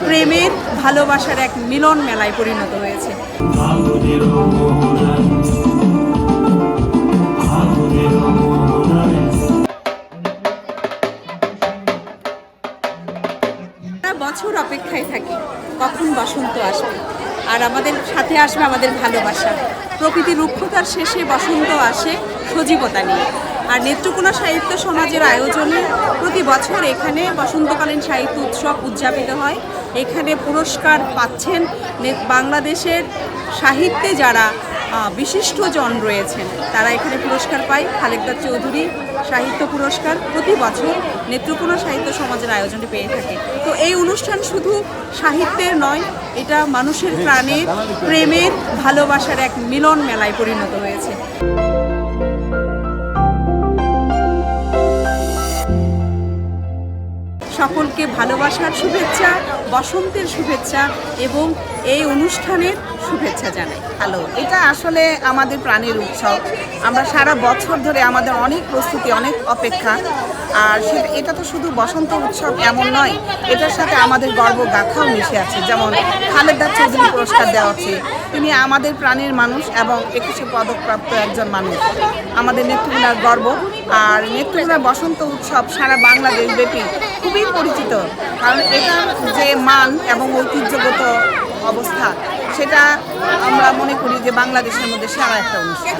প্রেমের ভালোবাসার এক মিলন মেলায় পরিণত হয়েছে। বছর অপেক্ষায় থাকি কখন বসন্ত আসবে আর আমাদের সাথে আসবে আমাদের ভালোবাসা। প্রকৃতির রুক্ষতার শেষে বসন্ত আসে সজীবতা নিয়ে। আর নেত্রকোনা সাহিত্য সমাজের আয়োজনে প্রতি বছর এখানে বসন্তকালীন সাহিত্য উৎসব উদযাপিত হয়। এখানে পুরস্কার পাচ্ছেন বাংলাদেশের সাহিত্যে যারা বিশিষ্টজন রয়েছেন, তারা এখানে পুরস্কার পায়। খালেকদা চৌধুরী সাহিত্য পুরস্কার প্রতি বছর নেত্রকোনা সাহিত্য সমাজের আয়োজনে পেয়ে থাকে। তো এই অনুষ্ঠান শুধু সাহিত্যের নয়, এটা মানুষের প্রাণের প্রেমের ভালোবাসার এক মিলন মেলায় পরিণত হয়েছে। সকলকে ভালোবাসার শুভেচ্ছা, বসন্তের শুভেচ্ছা এবং এই অনুষ্ঠানের শুভেচ্ছা জানাই। হ্যালো, এটা আসলে আমাদের প্রাণের উৎসব। আমরা সারা বছর ধরে আমাদের অনেক প্রস্তুতি, অনেক অপেক্ষা। আর এটা তো শুধু বসন্ত উৎসব এমন নয়, এটার সাথে আমাদের গর্ব গাথাও মিশে আছে। যেমন খালেকদা চৌধুরী পুরস্কার দেওয়া হচ্ছে, তিনি আমাদের প্রাণের মানুষ এবং 21শে পদকপ্রাপ্ত একজন মানুষ, আমাদের নেত্রকোনার গর্ব। আর নেত্রকোনার বসন্ত উৎসব সারা বাংলাদেশ ব্যাপী খুবই পরিচিত, কারণ এটার যে মান এবং ঐতিহ্যগত অবস্থা, সেটা আমরা মনে করি যে বাংলাদেশের মধ্যে সেরা একটা অনুষ্ঠান।